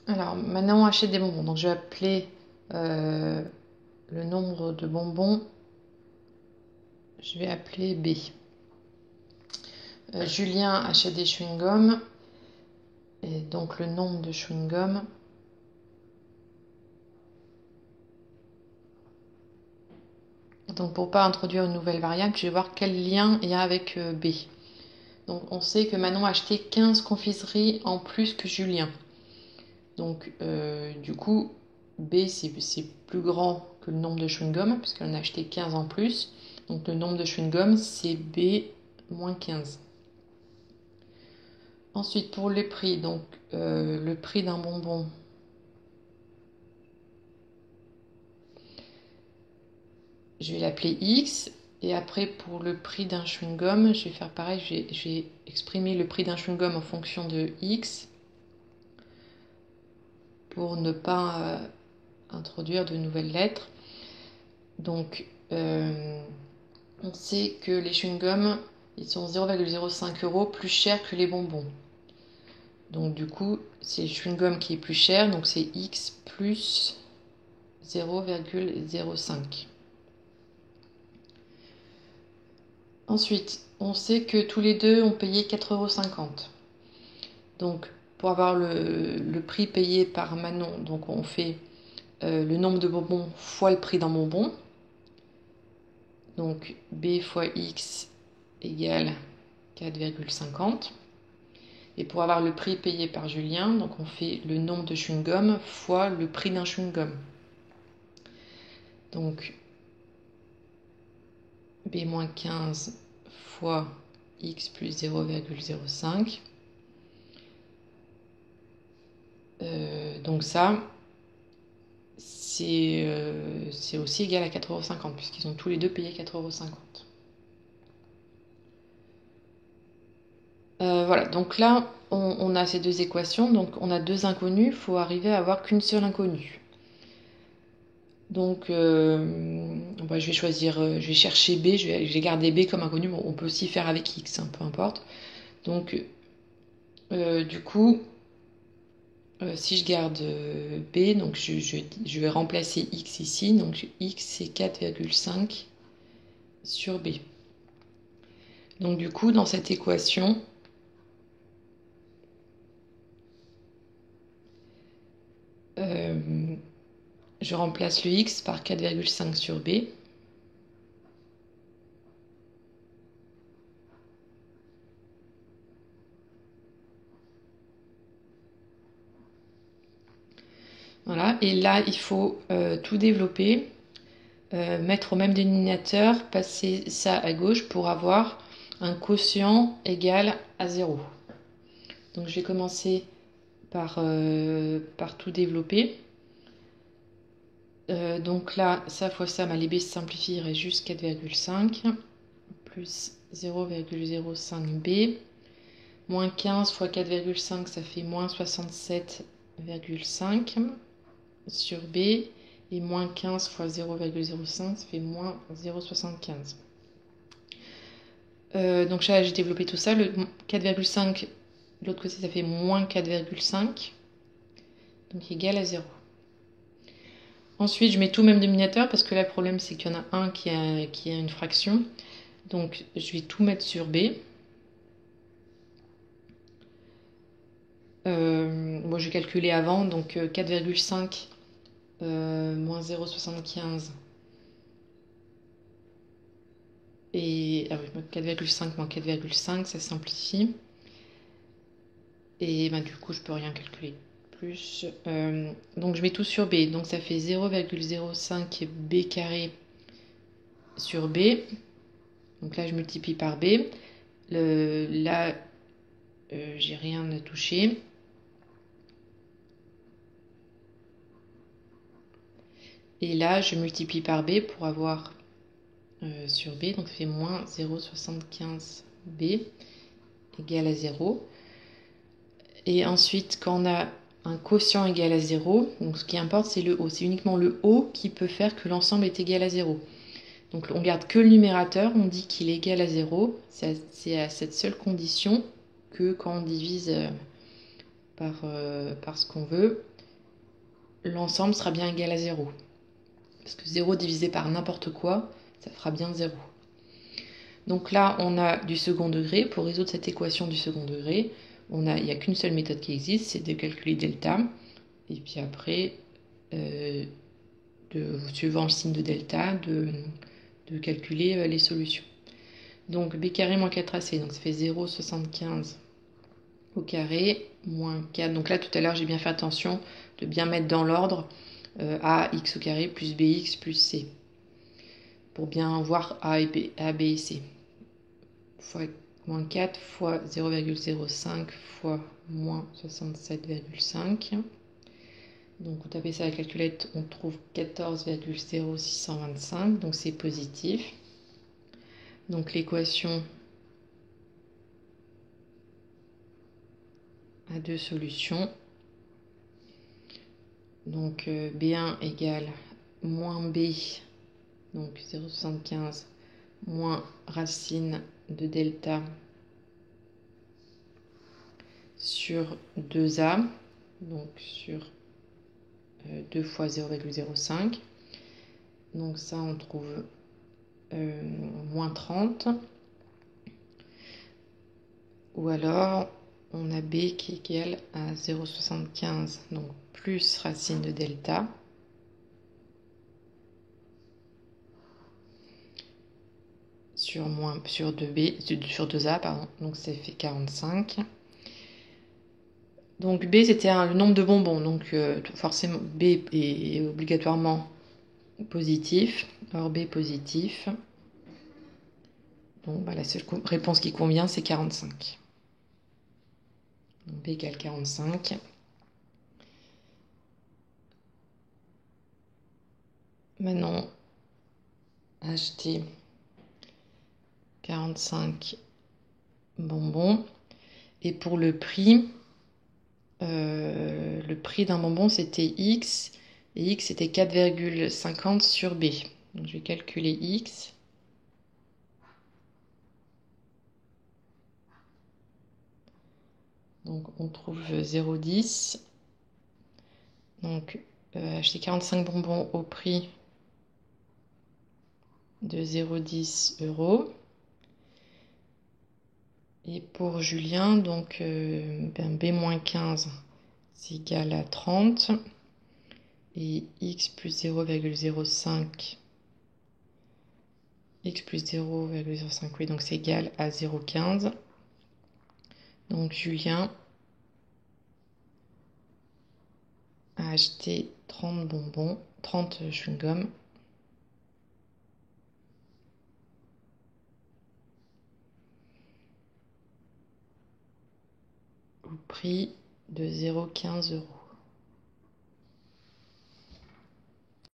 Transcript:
Alors, maintenant, on achète des bonbons. Donc, je vais appeler le nombre de bonbons. Je vais appeler B. Julien achète des chewing-gums. Et donc, le nombre de chewing-gums. Donc, pour ne pas introduire une nouvelle variable, je vais voir quel lien il y a avec B. Donc, on sait que Manon a acheté 15 confiseries en plus que Julien. Donc, du coup, B, c'est plus grand que le nombre de chewing-gums, puisqu'elle en a acheté 15 en plus. Donc, le nombre de chewing-gums, c'est B moins 15. Ensuite, pour les prix, donc le prix d'un bonbon, je vais l'appeler X. Et après, pour le prix d'un chewing-gum, je vais faire pareil, je vais exprimer le prix d'un chewing-gum en fonction de X pour ne pas introduire de nouvelles lettres. Donc, on sait que les chewing-gums, ils sont 0,05 € plus chers que les bonbons. Donc, du coup, c'est le chewing-gum qui est plus cher, donc c'est X plus 0,05. Ensuite, on sait que tous les deux ont payé 4,50 €. Donc, pour avoir le prix payé par Manon, donc on fait le nombre de bonbons fois le prix d'un bonbon. Donc, B fois X égale 4,50. Et pour avoir le prix payé par Julien, donc on fait le nombre de chewing-gums fois le prix d'un chewing-gum. Donc, B-15 fois X plus 0,05. Donc ça, c'est aussi égal à 4,50 € puisqu'ils ont tous les deux payé 4,50 €. Voilà, donc là, on a ces deux équations, donc on a deux inconnus, il faut arriver à avoir qu'une seule inconnue. Donc, bah, je vais choisir, je vais chercher B, je vais garder B comme inconnu, bon, on peut aussi faire avec X, hein, peu importe. Donc, du coup, si je garde B, donc je vais remplacer X ici, donc X c'est 4,5 sur B. Donc du coup, dans cette équation, je remplace le X par 4,5 sur B. Voilà, et là, il faut tout développer, mettre au même dénominateur, passer ça à gauche pour avoir un quotient égal à 0. Donc je vais commencer par tout développer. Donc là, ça fois ça, les B se simplifient, il reste juste 4,5 plus 0,05B. Moins 15 fois 4,5, ça fait moins 67,5 sur B. Et moins 15 fois 0,05, ça fait moins 0,75. Donc là, j'ai développé tout ça. Le 4,5, de l'autre côté, ça fait moins 4,5. Donc égal à 0. Ensuite, je mets tout au même dénominateur parce que là, le problème, c'est qu'il y en a un qui a une fraction. Donc, je vais tout mettre sur B. Moi, je vais calculer avant. Donc, 4,5 moins 0,75. Et 4,5 moins 4,5, ça simplifie. Et du coup, je peux rien calculer plus. Donc, je mets tout sur B. Donc, ça fait 0,05 B carré sur B. Donc là, je multiplie par B. Là, j'ai rien à toucher. Et là, je multiplie par B pour avoir sur B. Donc, ça fait moins 0,75 B égale à 0. Et ensuite, quand on a un quotient égal à 0, donc ce qui importe, c'est le haut. C'est uniquement le haut qui peut faire que l'ensemble est égal à 0. Donc on garde que le numérateur, on dit qu'il est égal à 0. C'est à cette seule condition que quand on divise par ce qu'on veut, l'ensemble sera bien égal à 0. Parce que 0 divisé par n'importe quoi, ça fera bien 0. Donc là, on a du second degré. Pour résoudre cette équation du second degré, il n'y a qu'une seule méthode qui existe, c'est de calculer delta. Et puis après, suivant le signe de delta, de calculer les solutions. Donc b carré moins 4ac, donc ça fait 0,75 au carré moins 4. Donc là, tout à l'heure, j'ai bien fait attention de bien mettre dans l'ordre ax au carré plus bx plus c. Pour bien voir a, b et c. Fois moins 4 fois 0,05 fois moins 67,5. Donc on tape ça à la calculette, on trouve 14,0625, donc c'est positif. Donc l'équation a deux solutions. Donc B1 égale moins B, donc 0,75 moins racine de delta sur 2A, donc sur 2 fois 0,05. Donc ça, on trouve moins 30. Ou alors, on a B qui est égal à 0,75, donc plus racine de delta. Sur 2A, pardon. Donc ça fait 45. Donc B, c'était le nombre de bonbons. Donc forcément, B est obligatoirement positif. Or B positif. Donc la seule réponse qui convient, c'est 45. Donc B égale 45. Maintenant, acheter 45 bonbons. Et pour le prix d'un bonbon, c'était X. Et X, c'était 4,50 sur B. Donc je vais calculer X. Donc on trouve 0,10. Donc acheter 45 bonbons au prix de 0,10 €. Et pour Julien, donc B-15, c'est égal à 30. Et X plus 0,05. X plus 0,05, oui, donc c'est égal à 0,15. Donc Julien a acheté 30 bonbons, 30 chewing-gums. Au prix de 0,15 €.